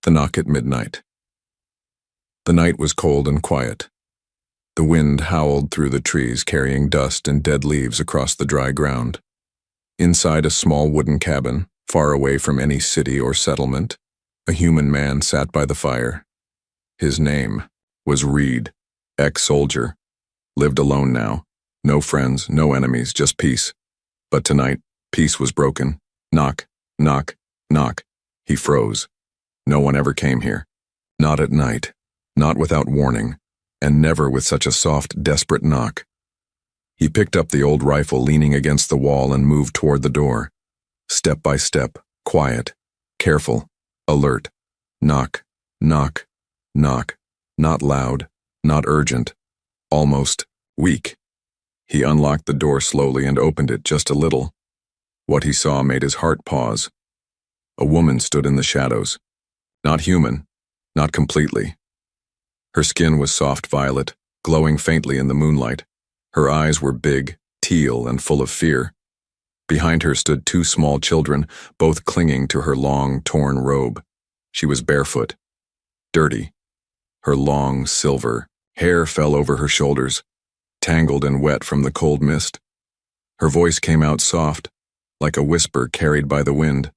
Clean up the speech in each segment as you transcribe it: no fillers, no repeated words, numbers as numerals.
The knock at midnight. The night was cold and quiet. The wind howled through the trees, carrying dust and dead leaves across the dry ground. Inside a small wooden cabin, far away from any city or settlement, a human man sat by the fire. His name was Reed, ex-soldier. Lived alone now. No friends, no enemies, just peace. But tonight, peace was broken. Knock, knock, knock. He froze. No one ever came here. Not at night. Not without warning. And never with such a soft, desperate knock. He picked up the old rifle leaning against the wall and moved toward the door. Step by step, quiet, careful, alert. Knock, knock, knock. Not loud, not urgent. Almost weak. He unlocked the door slowly and opened it just a little. What he saw made his heart pause. A woman stood in the shadows. Not human, not completely. Her skin was soft violet, glowing faintly in the moonlight. Her eyes were big, teal, and full of fear. Behind her stood two small children, both clinging to her long, torn robe. She was barefoot, dirty. Her long, silver hair fell over her shoulders, tangled and wet from the cold mist. Her voice came out soft, like a whisper carried by the wind.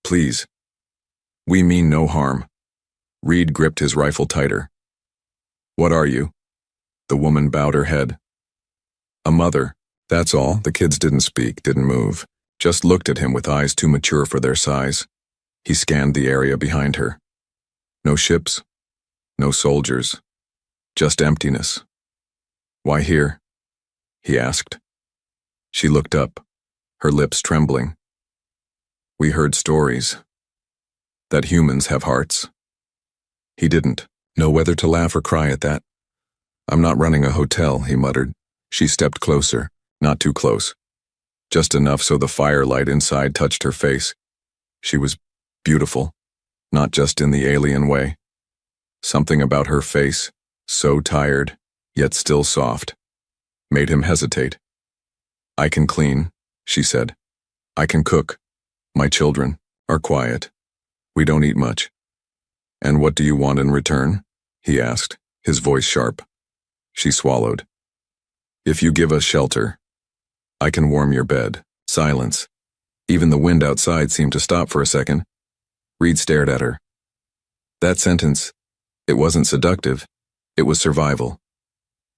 "Please. We mean no harm." Reed gripped his rifle tighter. "What are you?" The woman bowed her head. "A mother. That's all." The kids didn't speak, didn't move, just looked at him with eyes too mature for their size. He scanned the area behind her. No ships, no soldiers, just emptiness. "Why here?" he asked. She looked up, her lips trembling. "We heard stories. That humans have hearts." He didn't know whether to laugh or cry at that. "I'm not running a hotel," he muttered. She stepped closer, not too close. Just enough so the firelight inside touched her face. She was beautiful, not just in the alien way. Something about her face, so tired, yet still soft, made him hesitate. "I can clean," she said. "I can cook. My children are quiet. We don't eat much." "And what do you want in return?" he asked, his voice sharp. She swallowed. "If you give us shelter, I can warm your bed." Silence. Even the wind outside seemed to stop for a second. Reed stared at her. That sentence, it wasn't seductive, it was survival.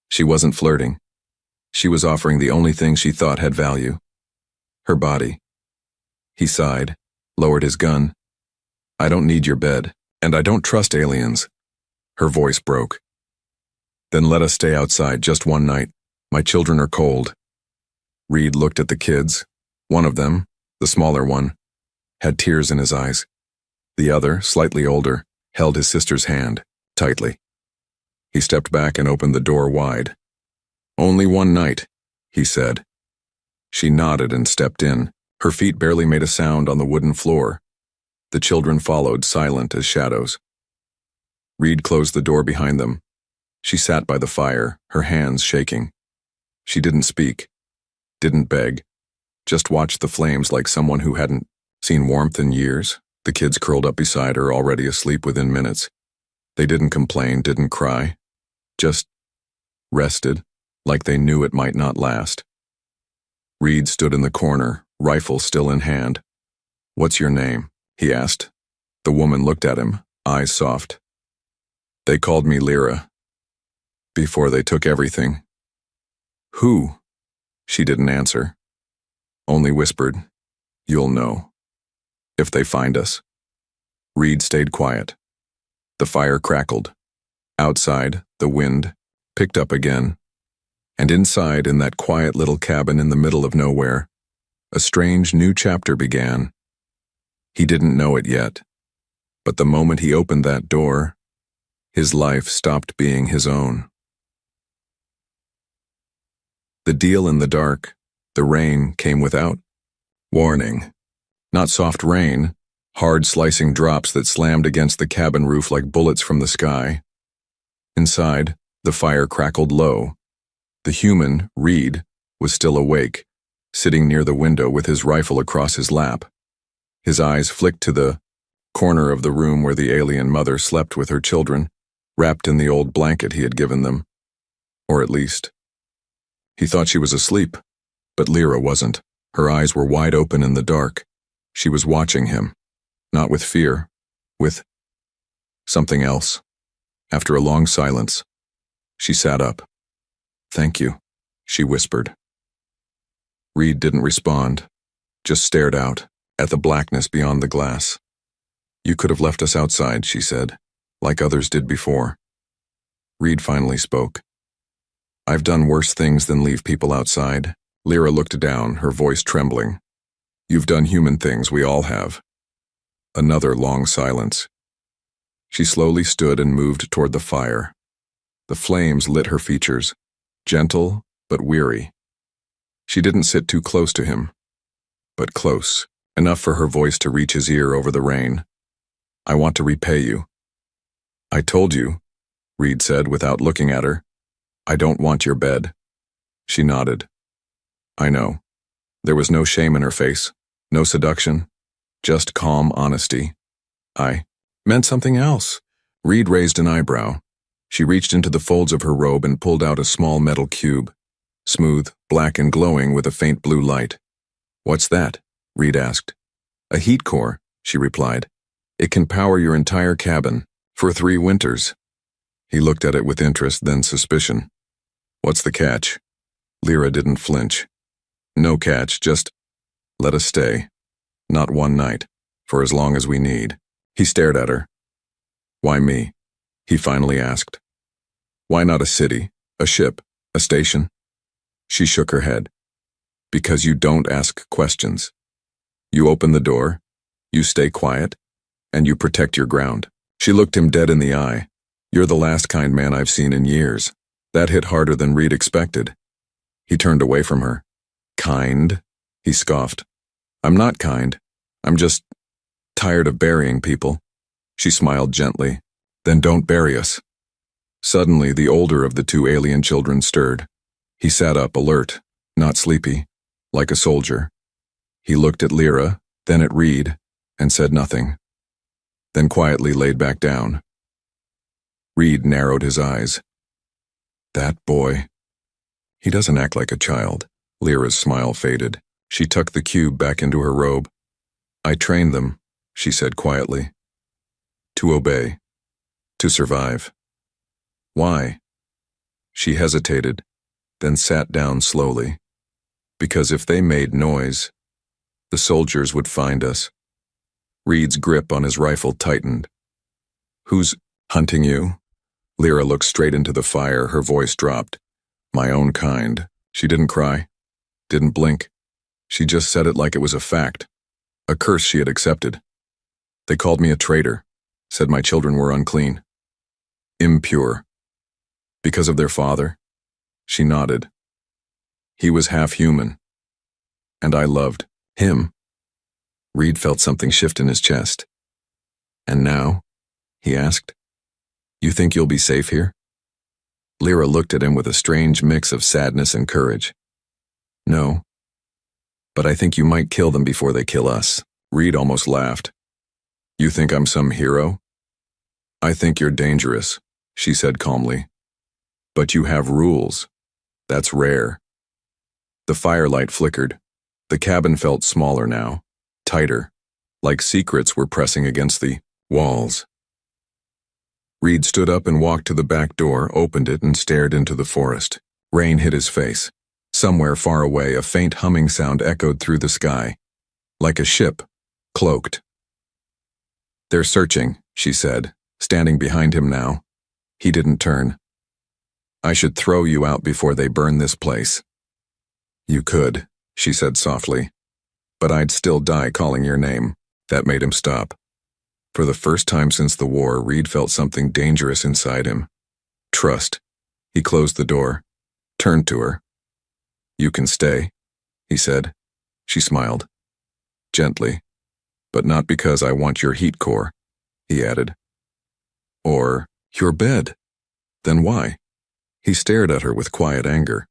She wasn't flirting. She was offering the only thing she thought had value. Her body. He sighed, lowered his gun. "I don't need your bed, and I don't trust aliens." Her voice broke. "Then let us stay outside just one night. My children are cold." Reed looked at the kids. One of them, the smaller one, had tears in his eyes. The other, slightly older, held his sister's hand, tightly. He stepped back and opened the door wide. "Only one night," he said. She nodded and stepped in. Her feet barely made a sound on the wooden floor. The children followed, silent as shadows. Reed closed the door behind them. She sat by the fire, her hands shaking. She didn't speak, didn't beg, just watched the flames like someone who hadn't seen warmth in years. The kids curled up beside her, already asleep within minutes. They didn't complain, didn't cry, just rested, like they knew it might not last. Reed stood in the corner, rifle still in hand. "What's your name?" he asked. The woman looked at him, eyes soft. "They called me Lyra. Before they took everything." "Who?" She didn't answer. Only whispered, "You'll know. If they find us." Reed stayed quiet. The fire crackled. Outside, the wind picked up again. And inside, in that quiet little cabin in the middle of nowhere, a strange new chapter began. He didn't know it yet. But the moment he opened that door, his life stopped being his own. The deal in the dark, the rain came without warning. Not soft rain, hard slicing drops that slammed against the cabin roof like bullets from the sky. Inside, the fire crackled low. The human, Reed, was still awake, sitting near the window with his rifle across his lap. His eyes flicked to the corner of the room where the alien mother slept with her children, wrapped in the old blanket he had given them. Or at least, he thought she was asleep, but Lyra wasn't. Her eyes were wide open in the dark. She was watching him, not with fear, with something else. After a long silence, she sat up. "Thank you," she whispered. Reed didn't respond, just stared out at the blackness beyond the glass. "You could have left us outside," she said, "like others did before." Reed finally spoke. "I've done worse things than leave people outside." Lyra looked down, her voice trembling. "You've done human things, we all have." Another long silence. She slowly stood and moved toward the fire. The flames lit her features, gentle but weary. She didn't sit too close to him, but close, enough for her voice to reach his ear over the rain. "I want to repay you." "I told you," Reed said without looking at her. "I don't want your bed." She nodded. "I know." There was no shame in her face, no seduction, just calm honesty. "I meant something else." Reed raised an eyebrow. She reached into the folds of her robe and pulled out a small metal cube, smooth, black and glowing with a faint blue light. "What's that?" Reed asked. "A heat core," she replied. "It can power your entire cabin for 3 winters." He looked at it with interest, then suspicion. "What's the catch?" Lyra didn't flinch. "No catch, just let us stay. Not one night, for as long as we need." He stared at her. "Why me?" he finally asked. "Why not a city, a ship, a station?" She shook her head. "Because you don't ask questions. You open the door, you stay quiet, and you protect your ground." She looked him dead in the eye. "You're the last kind man I've seen in years." That hit harder than Reed expected. He turned away from her. "Kind?" he scoffed. "I'm not kind. I'm just tired of burying people." She smiled gently. "Then don't bury us." Suddenly, the older of the 2 alien children stirred. He sat up, alert, not sleepy, like a soldier. He looked at Lyra, then at Reed, and said nothing. Then quietly laid back down. Reed narrowed his eyes. "That boy. He doesn't act like a child." Lyra's smile faded. She tucked the cube back into her robe. "I trained them," she said quietly. "To obey. To survive." "Why?" She hesitated, then sat down slowly. "Because if they made noise, the soldiers would find us." Reed's grip on his rifle tightened. "Who's hunting you?" Lyra looked straight into the fire, her voice dropped. "My own kind." She didn't cry, didn't blink. She just said it like it was a fact, a curse she had accepted. "They called me a traitor, said my children were unclean. Impure. Because of their father?" She nodded. "He was half human. And I loved him." Reed felt something shift in his chest. "And now?" he asked. "You think you'll be safe here?" Lyra looked at him with a strange mix of sadness and courage. "No. But I think you might kill them before they kill us." Reed almost laughed. "You think I'm some hero?" "I think you're dangerous," she said calmly. "But you have rules. That's rare." The firelight flickered. The cabin felt smaller now, tighter, like secrets were pressing against the walls. Reed stood up and walked to the back door, opened it, and stared into the forest. Rain hit his face. Somewhere far away, a faint humming sound echoed through the sky, like a ship, cloaked. "They're searching," she said, standing behind him now. He didn't turn. "I should throw you out before they burn this place." "You could," she said softly, "but I'd still die calling your name." That made him stop. For the first time since the war, Reed felt something dangerous inside him. Trust. He closed the door, turned to her. "You can stay," he said. She smiled. "Gently. But not because I want your heat core," he added. "Or your bed. Then why?" He stared at her with quiet anger.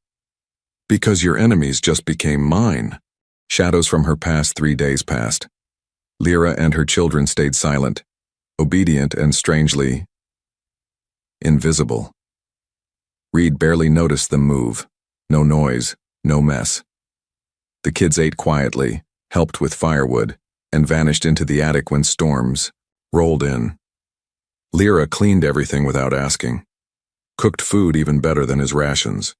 "Because your enemies just became mine." Shadows from her past 3 days passed. Lyra and her children stayed silent, obedient and strangely invisible. Reed barely noticed them move. No noise, no mess. The kids ate quietly, helped with firewood, and vanished into the attic when storms rolled in. Lyra cleaned everything without asking, cooked food even better than his rations.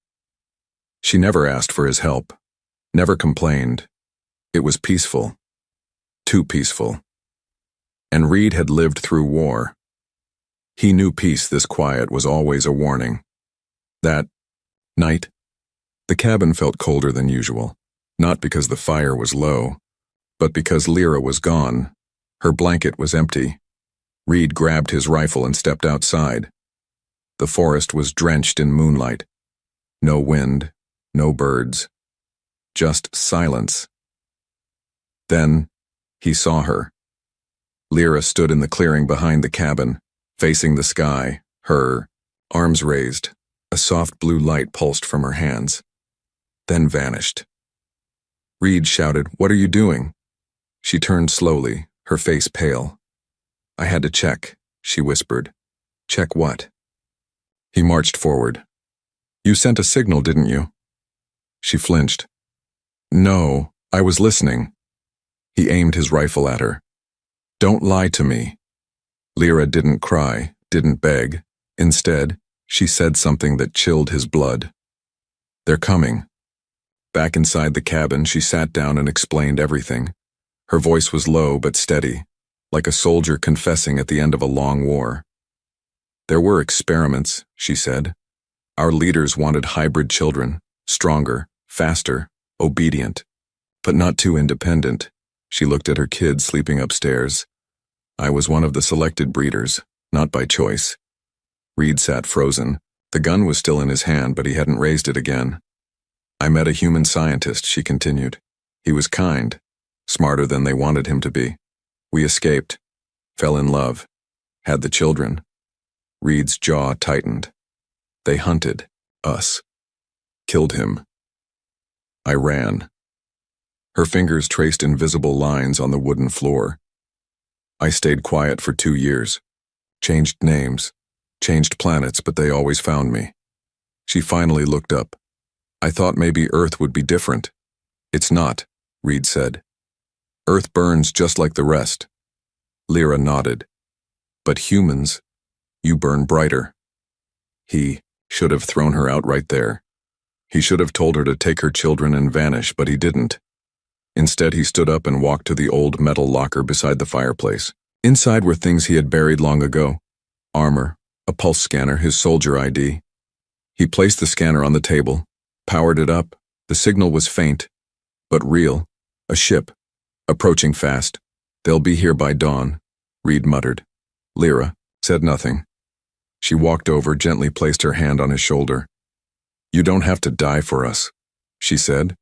She never asked for his help, never complained. It was peaceful, too peaceful. And Reed had lived through war. He knew peace this quiet was always a warning. That night, the cabin felt colder than usual, not because the fire was low, but because Lyra was gone. Her blanket was empty. Reed grabbed his rifle and stepped outside. The forest was drenched in moonlight. No wind, no birds, just silence. Then, he saw her. Lyra stood in the clearing behind the cabin, facing the sky, her arms raised. A soft blue light pulsed from her hands, then vanished. Reed shouted, "What are you doing?" She turned slowly, her face pale. "I had to check," she whispered. "Check what?" He marched forward. "You sent a signal, didn't you?" She flinched. "No, I was listening." He aimed his rifle at her. "Don't lie to me." Lyra didn't cry, didn't beg. Instead, she said something that chilled his blood. "They're coming." Back inside the cabin, she sat down and explained everything. Her voice was low but steady, like a soldier confessing at the end of a long war. "There were experiments," she said. "Our leaders wanted hybrid children, stronger, faster, obedient, but not too independent." She looked at her kids sleeping upstairs. "I was one of the selected breeders, not by choice." Reed sat frozen. The gun was still in his hand, but he hadn't raised it again. "I met a human scientist," she continued. "He was kind, smarter than they wanted him to be. We escaped, fell in love, had the children." Reed's jaw tightened. "They hunted us, killed him. I ran." Her fingers traced invisible lines on the wooden floor. "I stayed quiet for 2 years, changed names, changed planets, but they always found me." She finally looked up. "I thought maybe Earth would be different." "It's not," Reed said. "Earth burns just like the rest." Lyra nodded. "But humans, you burn brighter." He should have thrown her out right there. He should have told her to take her children and vanish, but he didn't. Instead, he stood up and walked to the old metal locker beside the fireplace. Inside were things he had buried long ago. Armor, a pulse scanner, his soldier ID. He placed the scanner on the table, powered it up. The signal was faint, but real. A ship, approaching fast. "They'll be here by dawn," Reed muttered. Lyra said nothing. She walked over, gently placed her hand on his shoulder. "You don't have to die for us," she said.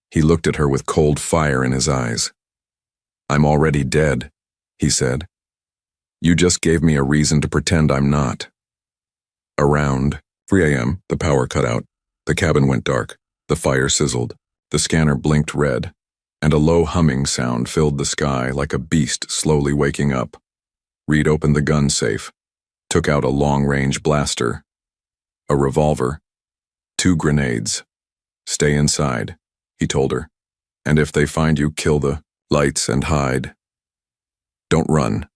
He looked at her with cold fire in his eyes. "I'm already dead," he said. "You just gave me a reason to pretend I'm not." Around 3 a.m., the power cut out. The cabin went dark. The fire sizzled. The scanner blinked red, and a low humming sound filled the sky like a beast slowly waking up. Reed opened the gun safe, took out a long-range blaster, a revolver, 2 grenades. "Stay inside," he told her. "And if they find you, kill the lights and hide. Don't run."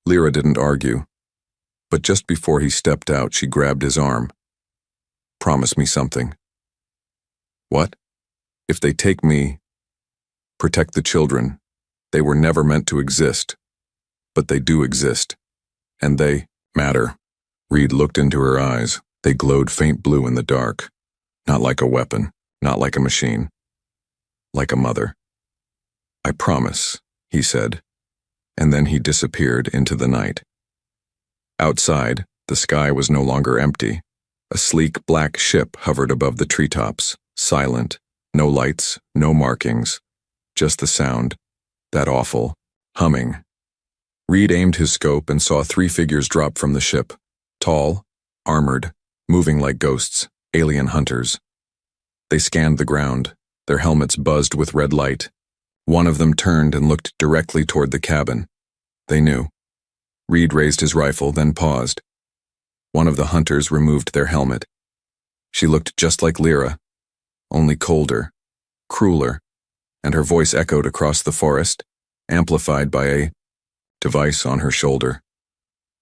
Lyra didn't argue, but just before he stepped out, she grabbed his arm. "Promise me something." "What?" "If they take me, protect the children. They were never meant to exist, but they do exist, and they matter." Reed looked into her eyes. They glowed faint blue in the dark. Not like a weapon, not like a machine, like a mother. "I promise," he said, and then he disappeared into the night. Outside, the sky was no longer empty. A sleek black ship hovered above the treetops, silent, no lights, no markings, just the sound, that awful humming. Reed aimed his scope and saw 3 figures drop from the ship, tall, armored, moving like ghosts, alien hunters. They scanned the ground, their helmets buzzed with red light. One of them turned and looked directly toward the cabin. They knew. Reed raised his rifle, then paused. One of the hunters removed their helmet. She looked just like Lyra, only colder, crueler, and her voice echoed across the forest, amplified by a device on her shoulder.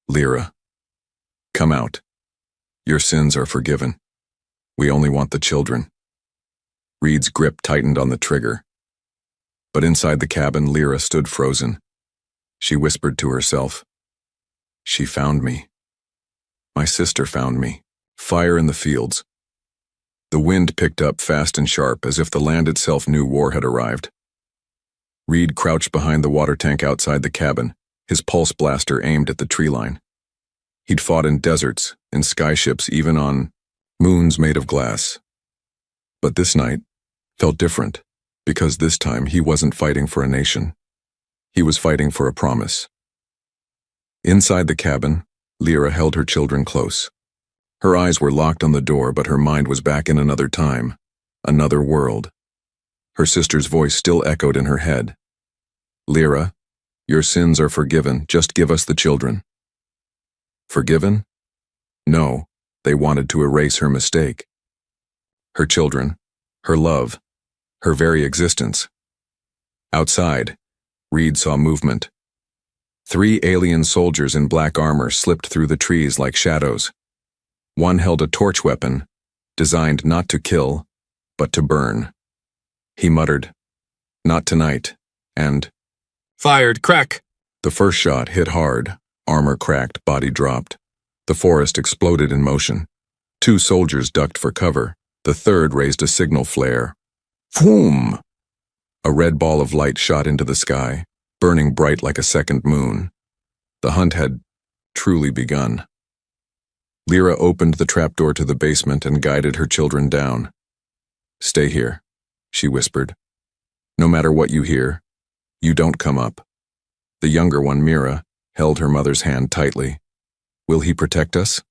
Lyra, come out. Your sins are forgiven. We only want the children. Reed's grip tightened on the trigger. But inside the cabin, Lyra stood frozen. She whispered to herself. She found me. My sister found me. Fire in the fields. The wind picked up fast and sharp, as if the land itself knew war had arrived. Reed crouched behind the water tank outside the cabin, his pulse blaster aimed at the tree line. He'd fought in deserts, in skyships, even on moons made of glass. But this night felt different, because this time he wasn't fighting for a nation. He was fighting for a promise. Inside the cabin, Lyra held her children close. Her eyes were locked on the door, but her mind was back in another time, another world. Her sister's voice still echoed in her head. Lyra, your sins are forgiven, just give us the children. Forgiven? No, they wanted to erase her mistake. Her children, her love, her very existence. Outside, Reed saw movement. 3 alien soldiers in black armor slipped through the trees like shadows. One held a torch weapon, designed not to kill, but to burn. He muttered, "Not tonight," and fired, crack! The first shot hit hard, armor cracked, body dropped. The forest exploded in motion. 2 soldiers ducked for cover. The third raised a signal flare. Phoom! A red ball of light shot into the sky, burning bright like a second moon. The hunt had truly begun. Lyra opened the trapdoor to the basement and guided her children down. Stay here, she whispered. No matter what you hear, you don't come up. The younger one, Mira, held her mother's hand tightly. Will he protect us?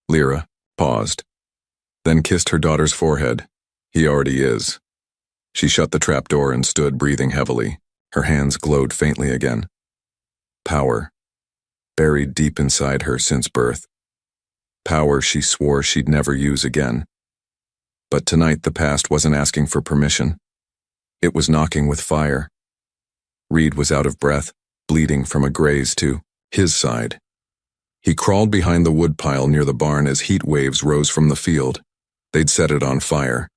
Lyra paused, then kissed her daughter's forehead. He already is. She shut the trapdoor and stood, breathing heavily. Her hands glowed faintly again. Power, buried deep inside her since birth. Power she swore she'd never use again. But tonight the past wasn't asking for permission. It was knocking with fire. Reed was out of breath, bleeding from a graze to his side. He crawled behind the woodpile near the barn as heat waves rose from the field. They'd set it on fire.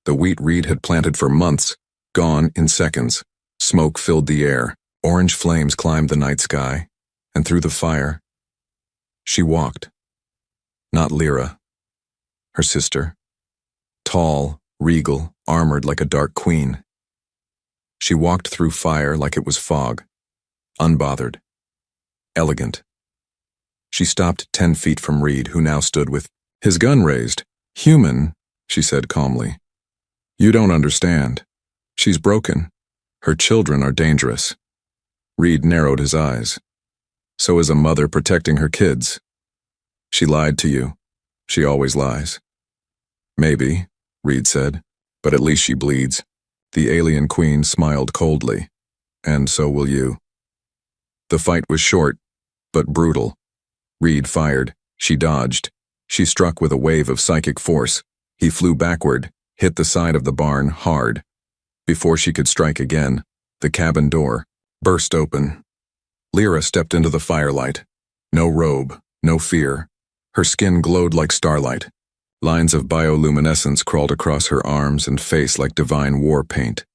The wheat Reed had planted for months, gone in seconds. Smoke filled the air. Orange flames climbed the night sky, and through the fire, she walked. Not Lyra. Her sister. Tall, regal, armored like a dark queen. She walked through fire like it was fog, unbothered, elegant. She stopped 10 feet from Reed, who now stood with his gun raised. Human, she said calmly. You don't understand. She's broken. Her children are dangerous. Reed narrowed his eyes. So is a mother protecting her kids. She lied to you. She always lies. Maybe, Reed said, but at least she bleeds. The alien queen smiled coldly. And so will you. The fight was short, but brutal. Reed fired. She dodged. She struck with a wave of psychic force. He flew backward, hit the side of the barn hard. Before she could strike again, the cabin door burst open. Lyra stepped into the firelight. No robe, no fear. Her skin glowed like starlight. Lines of bioluminescence crawled across her arms and face like divine war paint.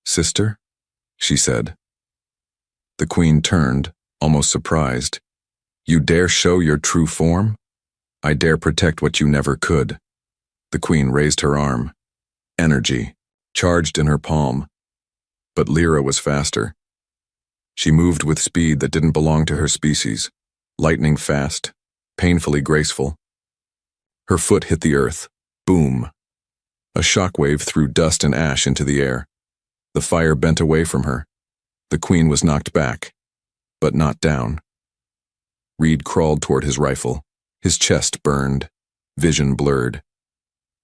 Sister? She said. The queen turned, almost surprised. You dare show your true form? I dare protect what you never could. The queen raised her arm. Energy, charged in her palm. But Lyra was faster. She moved with speed that didn't belong to her species, lightning fast, painfully graceful. Her foot hit the earth. Boom. A shockwave threw dust and ash into the air. The fire bent away from her. The queen was knocked back, but not down. Reed crawled toward his rifle. His chest burned, vision blurred.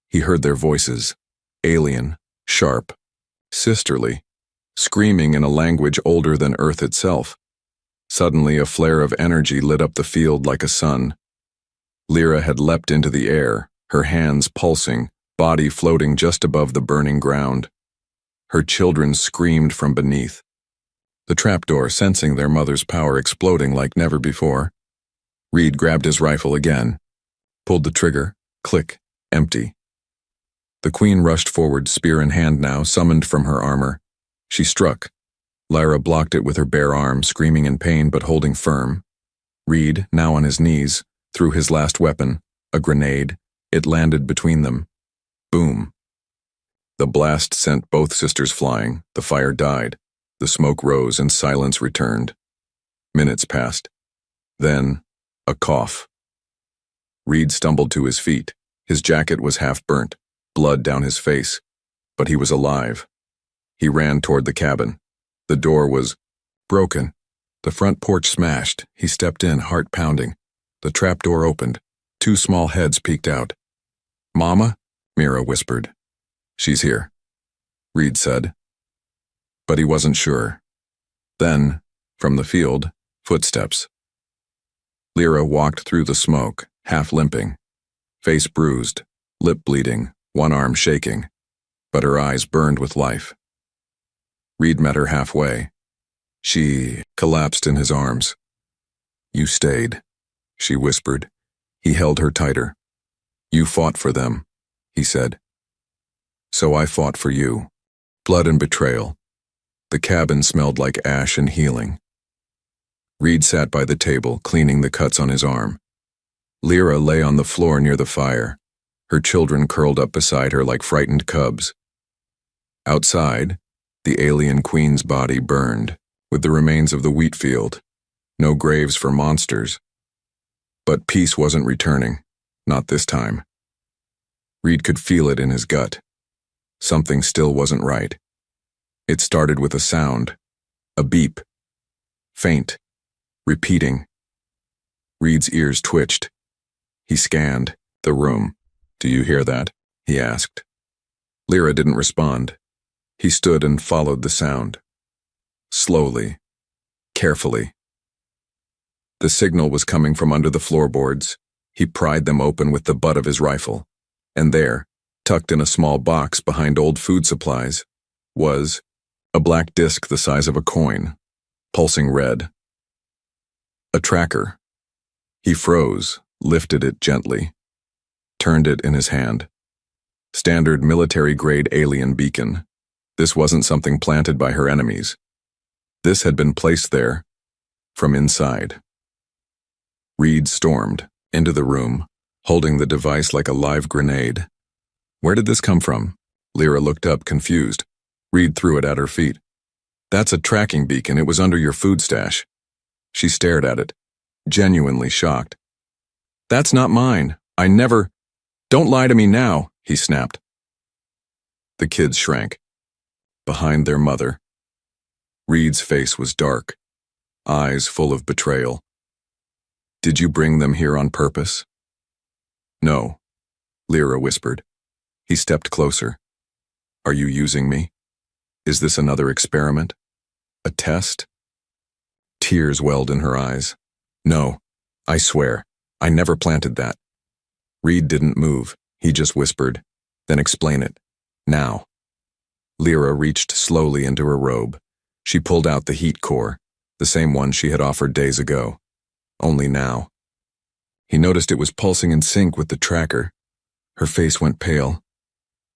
He heard their voices, alien, sharp, sisterly, screaming in a language older than Earth itself. Suddenly, a flare of energy lit up the field like a sun. Lyra had leapt into the air, her hands pulsing, body floating just above the burning ground. Her children screamed from beneath. The trapdoor, sensing their mother's power exploding like never before. Reed grabbed his rifle again, pulled the trigger, click, empty. The queen rushed forward, spear in hand now, summoned from her armor. She struck. Lyra blocked it with her bare arm, screaming in pain but holding firm. Reed, now on his knees, threw his last weapon, a grenade. It landed between them. Boom. The blast sent both sisters flying. The fire died. The smoke rose and silence returned. Minutes passed. Then, a cough. Reed stumbled to his feet. His jacket was half burnt, blood down his face, but he was alive. He ran toward the cabin. The door was broken. The front porch smashed. He stepped in, heart pounding. The trapdoor opened. 2 small heads peeked out. "Mama?" Mira whispered. "She's here," Reed said. But he wasn't sure. Then, from the field, footsteps. Lyra walked through the smoke, half limping, face bruised, lip bleeding, one arm shaking, but her eyes burned with life. Reed met her halfway. She collapsed in his arms. "You stayed," she whispered. He held her tighter. "You fought for them," he said. "So I fought for you." Blood and betrayal. The cabin smelled like ash and healing. Reed sat by the table, cleaning the cuts on his arm. Lyra lay on the floor near the fire, her children curled up beside her like frightened cubs. Outside, the alien queen's body burned, with the remains of the wheat field. No graves for monsters. But peace wasn't returning, not this time. Reed could feel it in his gut. Something still wasn't right. It started with a sound, a beep, faint, repeating. Reed's ears twitched. He scanned the room. "Do you hear that?" he asked. Lyra didn't respond. He stood and followed the sound. Slowly, carefully. The signal was coming from under the floorboards. He pried them open with the butt of his rifle. And there, tucked in a small box behind old food supplies, was a black disc the size of a coin, pulsing red. A tracker. He froze, lifted it gently, turned it in his hand. Standard military-grade alien beacon. This wasn't something planted by her enemies. This had been placed there from inside. Reed stormed into the room, holding the device like a live grenade. "Where did this come from?" Lyra looked up, confused. Reed threw it at her feet. "That's a tracking beacon. It was under your food stash." She stared at it, genuinely shocked. "That's not mine. I never—" "Don't lie to me now," he snapped. The kids shrank. Behind their mother. Reed's face was dark, eyes full of betrayal. "Did you bring them here on purpose?" "No," Lyra whispered. He stepped closer. "Are you using me? Is this another experiment? A test?" Tears welled in her eyes. "No, I swear, I never planted that." Reed didn't move. He just whispered, "Then explain it. Now." Lyra reached slowly into her robe. She pulled out the heat core, the same one she had offered days ago. Only now. He noticed it was pulsing in sync with the tracker. Her face went pale.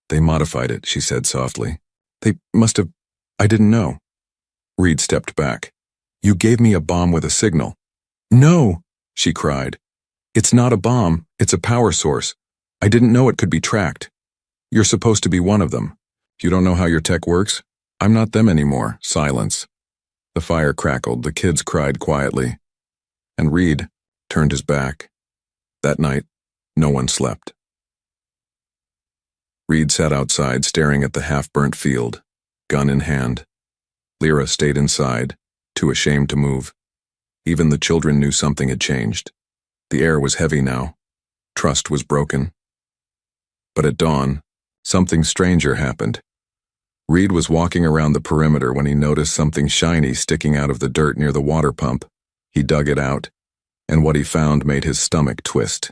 "They modified it," she said softly. "They must have— I didn't know." Reed stepped back. "You gave me a bomb with a signal." "No!" she cried. "It's not a bomb, it's a power source. I didn't know it could be tracked. You're supposed to be one of them. You don't know how your tech works? I'm not them anymore." Silence. The fire crackled, the kids cried quietly. And Reed turned his back. That night, no one slept. Reed sat outside, staring at the half-burnt field, gun in hand. Lyra stayed inside, too ashamed to move. Even the children knew something had changed. The air was heavy now. Trust was broken. But at dawn, something stranger happened. Reed was walking around the perimeter when he noticed something shiny sticking out of the dirt near the water pump. He dug it out, and what he found made his stomach twist.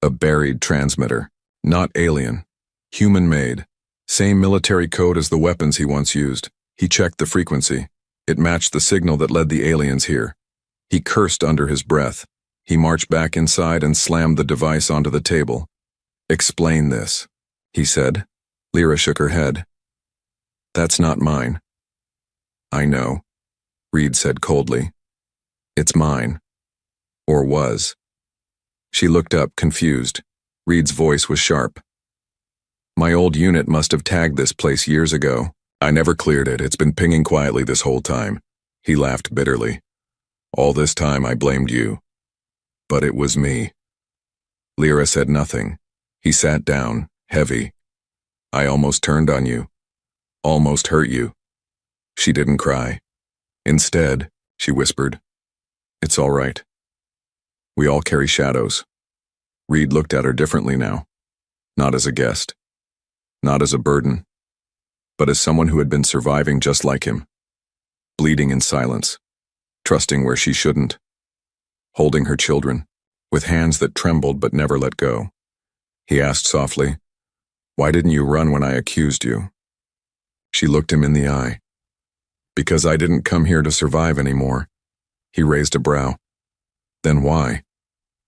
A buried transmitter. Not alien. Human-made. Same military code as the weapons he once used. He checked the frequency. It matched the signal that led the aliens here. He cursed under his breath. He marched back inside and slammed the device onto the table. "Explain this," he said. Lyra shook her head. "That's not mine." "I know," Reed said coldly. "It's mine. Or was." She looked up, confused. Reed's voice was sharp. "My old unit must have tagged this place years ago. I never cleared it. It's been pinging quietly this whole time." He laughed bitterly. "All this time I blamed you. But it was me." Lyra said nothing. He sat down, heavy. "I almost turned on you. Almost hurt you." She didn't cry. Instead, she whispered, "It's all right. We all carry shadows." Reed looked at her differently now. Not as a guest. Not as a burden. But as someone who had been surviving just like him. Bleeding in silence. Trusting where she shouldn't. Holding her children. With hands that trembled but never let go. He asked softly, "Why didn't you run when I accused you?" She looked him in the eye. "Because I didn't come here to survive anymore." He raised a brow. "Then why?"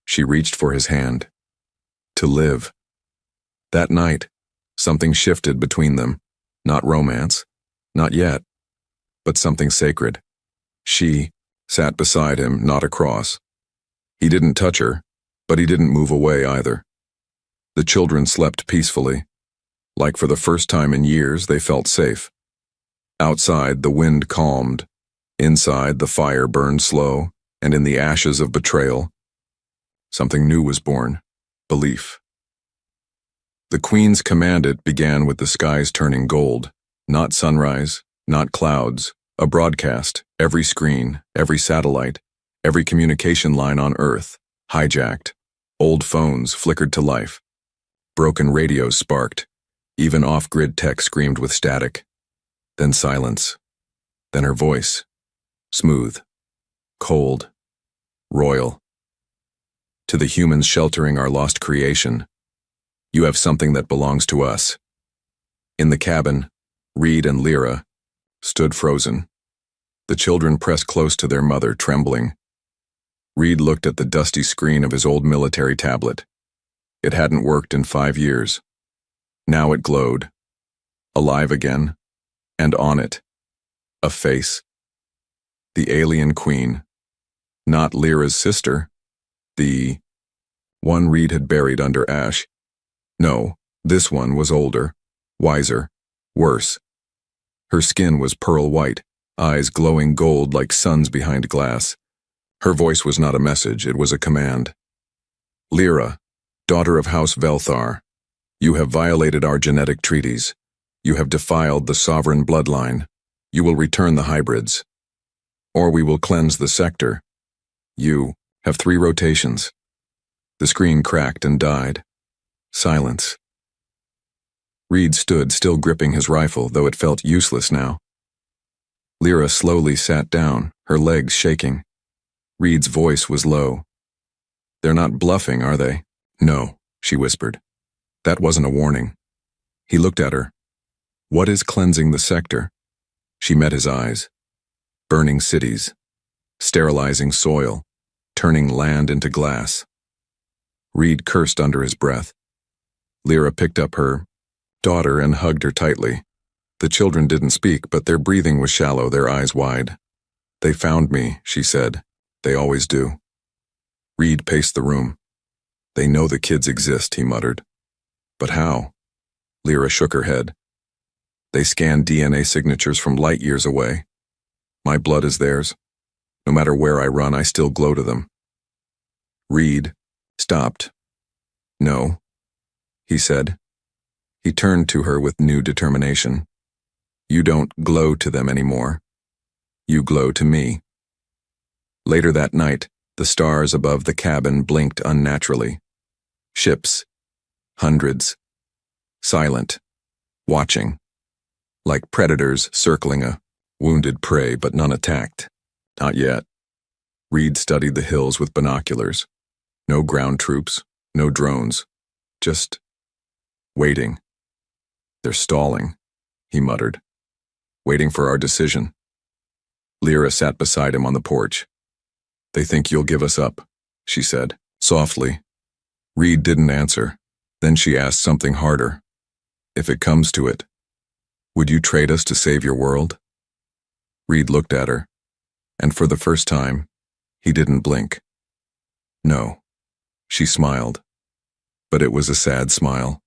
She reached for his hand. "To live." That night, something shifted between them. Not romance. Not yet. But something sacred. She sat beside him, not across. He didn't touch her, but he didn't move away either. The children slept peacefully. Like for the first time in years, they felt safe. Outside, the wind calmed. Inside, the fire burned slow, and in the ashes of betrayal, something new was born. Belief. The Queen's command it began with the skies turning gold. Not sunrise, not clouds. A broadcast, every screen, every satellite, every communication line on Earth, hijacked. Old phones flickered to life. Broken radios sparked. Even off-grid tech screamed with static. Then silence. Then her voice. Smooth. Cold. Royal. To the humans sheltering our lost creation, you have something that belongs to us. In the cabin, Reed and Lyra stood frozen. The children pressed close to their mother, trembling. Reed looked at the dusty screen of his old military tablet. It hadn't worked in 5 years. Now it glowed. Alive again. And on it, a face. The alien queen. Not Lyra's sister. The one Reed had buried under ash. No, this one was older, wiser, worse. Her skin was pearl white, eyes glowing gold like suns behind glass. Her voice was not a message, it was a command. "Lyra, daughter of House Velthar, you have violated our genetic treaties. You have defiled the sovereign bloodline. You will return the hybrids. Or we will cleanse the sector. You have 3 rotations." The screen cracked and died. Silence. Reed stood, still gripping his rifle, though it felt useless now. Lyra slowly sat down, her legs shaking. Reed's voice was low. "They're not bluffing, are they?" "No," she whispered. That wasn't a warning. He looked at her. "What is cleansing the sector?" She met his eyes. Burning cities. Sterilizing soil. Turning land into glass. Reed cursed under his breath. Lyra picked up her daughter and hugged her tightly. The children didn't speak, but their breathing was shallow, their eyes wide. "They found me," she said. "They always do." Reed paced the room. "They know the kids exist," he muttered. "But how?" Lyra shook her head. "They scan DNA signatures from light years away. My blood is theirs. No matter where I run, I still glow to them." Reed stopped. "No," he said. He turned to her with new determination. "You don't glow to them anymore. You glow to me." Later that night, the stars above the cabin blinked unnaturally. Ships. Hundreds. Silent. Watching. Like predators circling a wounded prey, but none attacked. Not yet. Reed studied the hills with binoculars. No ground troops, no drones. Just waiting. They're stalling, he muttered. Waiting for our decision. Lyra sat beside him on the porch. They think you'll give us up, she said, softly. Reed didn't answer. Then she asked something harder. If it comes to it, would you trade us to save your world? Reed looked at her, and for the first time, he didn't blink. No, she smiled, but it was a sad smile.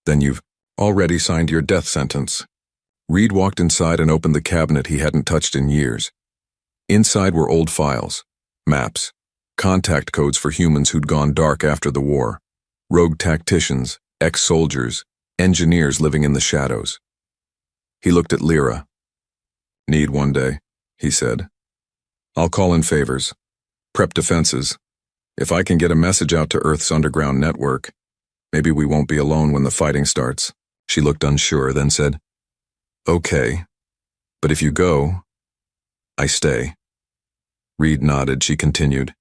Then you've already signed your death sentence. Reed walked inside and opened the cabinet he hadn't touched in years. Inside were old files, maps, contact codes for humans who'd gone dark after the war, rogue tacticians, ex-soldiers, engineers living in the shadows. He looked at Lyra. Need one day, he said. I'll call in favors, prep defenses. If I can get a message out to Earth's underground network, maybe we won't be alone when the fighting starts. She looked unsure, then said, Okay, but if you go, I stay. Reed nodded. She continued,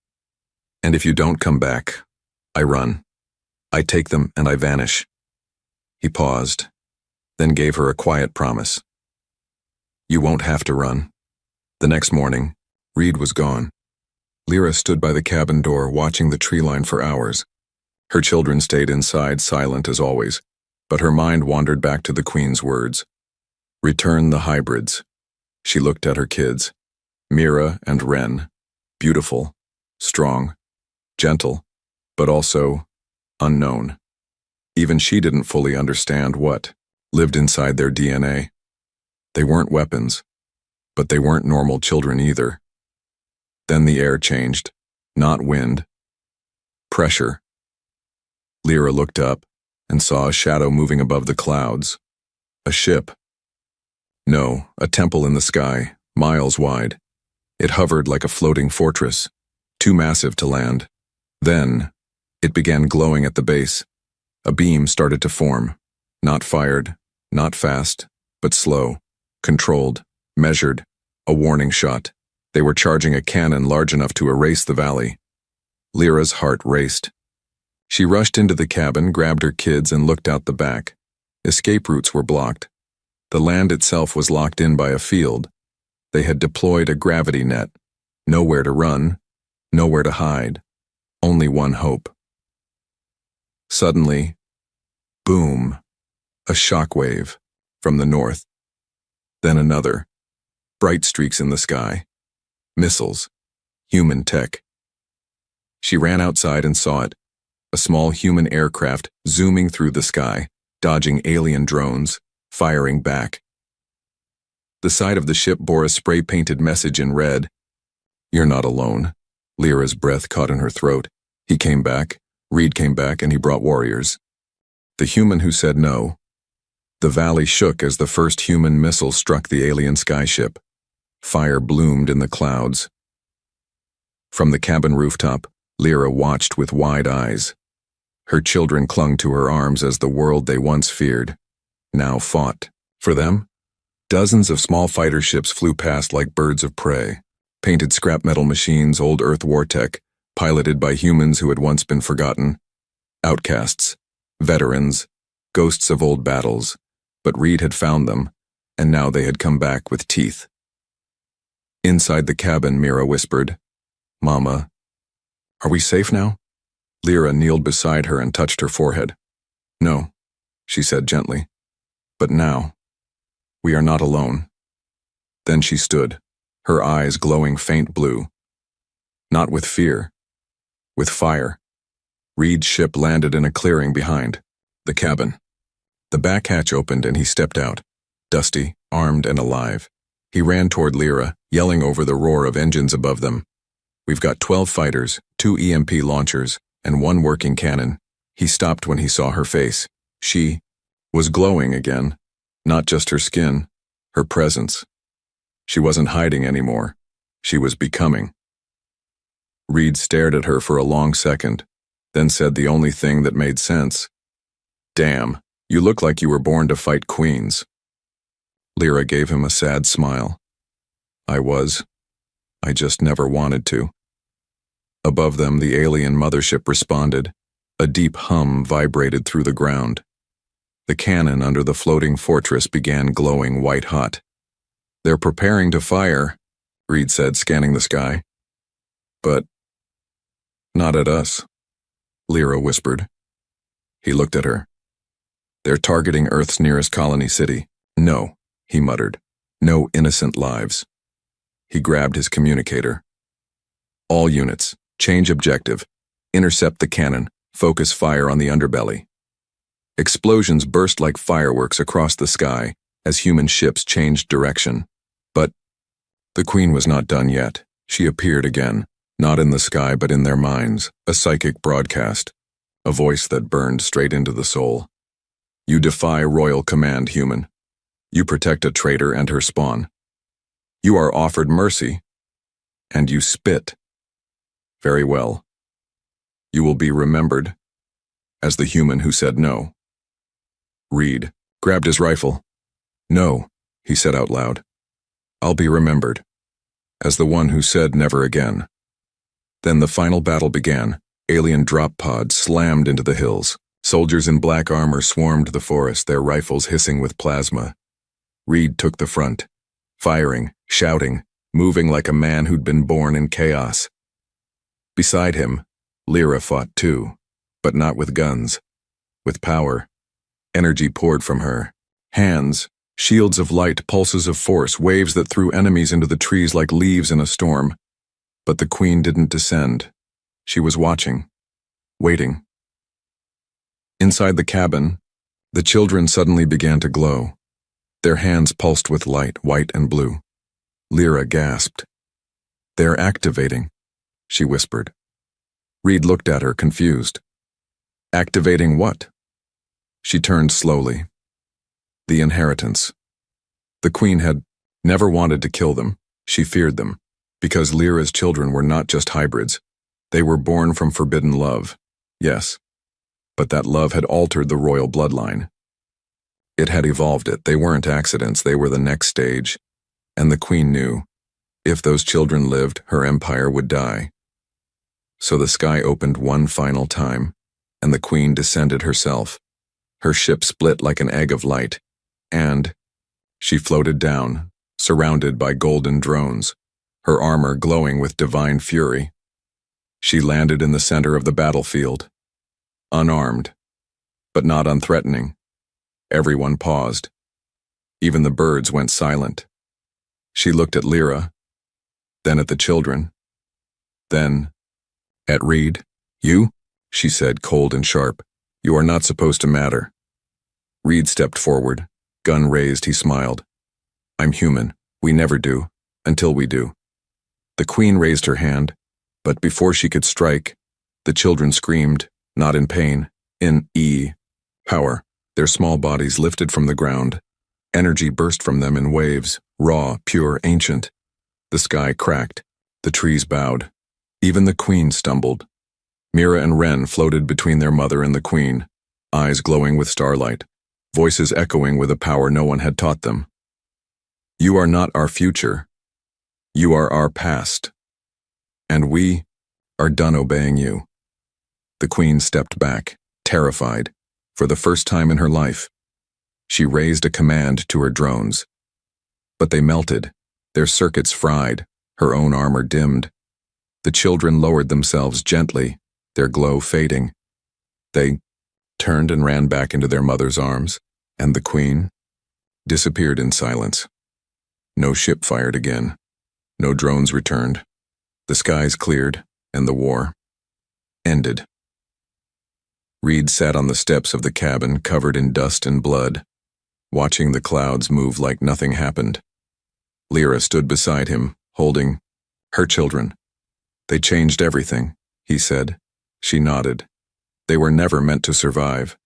And if you don't come back, I run. I take them and I vanish. He paused, then gave her a quiet promise. You won't have to run. The next morning, Reed was gone. Lyra stood by the cabin door watching the tree line for hours. Her children stayed inside, silent as always, but her mind wandered back to the Queen's words. Return the hybrids. She looked at her kids, Mira and Ren, beautiful, strong, gentle, but also unknown. Even she didn't fully understand what lived inside their DNA. They weren't weapons, but they weren't normal children either. Then the air changed, not wind. Pressure. Lyra looked up and saw a shadow moving above the clouds. A ship. No, a temple in the sky, miles wide. It hovered like a floating fortress, too massive to land. Then, it began glowing at the base. A beam started to form, not fired, not fast, but slow, controlled, measured, a warning shot. They were charging a cannon large enough to erase the valley. Lyra's heart raced. She rushed into the cabin, grabbed her kids, and looked out the back. Escape routes were blocked. The land itself was locked in by a field. They had deployed a gravity net. Nowhere to run, nowhere to hide. Only one hope. Suddenly, boom, a shockwave from the north. Then another. Bright streaks in the sky. Missiles. Human tech. She ran outside and saw it. A small human aircraft zooming through the sky, dodging alien drones, firing back. The side of the ship bore a spray-painted message in red. You're not alone. Lyra's breath caught in her throat. He came back, Reed came back, and he brought warriors. The human who said no. The valley shook as the first human missile struck the alien skyship. Fire bloomed in the clouds. From the cabin rooftop, Lyra watched with wide eyes. Her children clung to her arms as the world they once feared now fought. For them, dozens of small fighter ships flew past like birds of prey, painted scrap metal machines, old Earth war tech, piloted by humans who had once been forgotten. Outcasts, veterans, ghosts of old battles, but Reed had found them, and now they had come back with teeth. Inside the cabin, Mira whispered, Mama, are we safe now? Lyra kneeled beside her and touched her forehead. No, she said gently. But now, we are not alone. Then she stood, her eyes glowing faint blue. Not with fear, with fire. Reed's ship landed in a clearing behind the cabin. The back hatch opened and he stepped out, dusty, armed, and alive. He ran toward Lyra, yelling over the roar of engines above them. We've got 12 fighters, 2 EMP launchers, and 1 working cannon. He stopped when he saw her face. She was glowing again, not just her skin, her presence. She wasn't hiding anymore. She was becoming. Reed stared at her for a long second, then said the only thing that made sense. Damn, you look like you were born to fight queens. Lyra gave him a sad smile. I just never wanted to. Above them, the alien mothership responded. A deep hum vibrated through the ground. The cannon under the floating fortress began glowing white-hot. "They're preparing to fire," Reed said, scanning the sky. "But not at us," Lyra whispered. He looked at her. "They're targeting Earth's nearest colony city. No," he muttered. "No innocent lives." He grabbed his communicator. "All units, change objective. Intercept the cannon. Focus fire on the underbelly." Explosions burst like fireworks across the sky as human ships changed direction. But the Queen was not done yet. She appeared again, not in the sky but in their minds, a psychic broadcast, a voice that burned straight into the soul. "You defy royal command, human. You protect a traitor and her spawn. You are offered mercy, and you spit. Very well. You will be remembered as the human who said no." Reed grabbed his rifle. "No," he said out loud. "I'll be remembered as the one who said never again." Then the final battle began. Alien drop pods slammed into the hills. Soldiers in black armor swarmed the forest, their rifles hissing with plasma. Reed took the front, firing, shouting, moving like a man who'd been born in chaos. Beside him, Lyra fought too, but not with guns. With power. Energy poured from her. Hands, shields of light, pulses of force, waves that threw enemies into the trees like leaves in a storm. But the Queen didn't descend. She was watching, waiting. Inside the cabin, the children suddenly began to glow. Their hands pulsed with light, white and blue. Lyra gasped. "They're activating," she whispered. Reed looked at her, confused. "Activating what?" She turned slowly. "The inheritance." The Queen had never wanted to kill them. She feared them, because Lyra's children were not just hybrids. They were born from forbidden love, yes, but that love had altered the royal bloodline. It had evolved it. They weren't accidents, they were the next stage. And the Queen knew, if those children lived, her empire would die. So the sky opened one final time, and the Queen descended herself. Her ship split like an egg of light, and she floated down, surrounded by golden drones, her armor glowing with divine fury. She landed in the center of the battlefield, unarmed, but not unthreatening. Everyone paused. Even the birds went silent. She looked at Lyra, then at the children, then at Reed. "You?" she said, cold and sharp. "You are not supposed to matter." Reed stepped forward. Gun raised, he smiled. "I'm human. We never do, until we do." The Queen raised her hand, but before she could strike, the children screamed, not in pain, in power. Their small bodies lifted from the ground. Energy burst from them in waves, raw, pure, ancient. The sky cracked. The trees bowed. Even the Queen stumbled. Mira and Ren floated between their mother and the Queen, eyes glowing with starlight, voices echoing with a power no one had taught them. "You are not our future. You are our past. And we are done obeying you." The Queen stepped back, terrified, for the first time in her life. She raised a command to her drones. But they melted, their circuits fried, her own armor dimmed. The children lowered themselves gently, their glow fading. They turned and ran back into their mother's arms, and the Queen disappeared in silence. No ship fired again. No drones returned. The skies cleared, and the war ended. Reed sat on the steps of the cabin covered in dust and blood, watching the clouds move like nothing happened. Lyra stood beside him, holding her children. "They changed everything," he said. She nodded. "They were never meant to survive,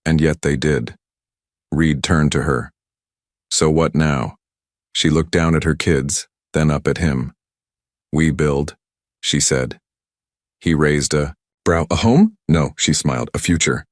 and yet they did." Reed turned to her. "So what now?" She looked down at her kids, then up at him. "We build," she said. He raised a brow. "A home? No," she smiled. "A future."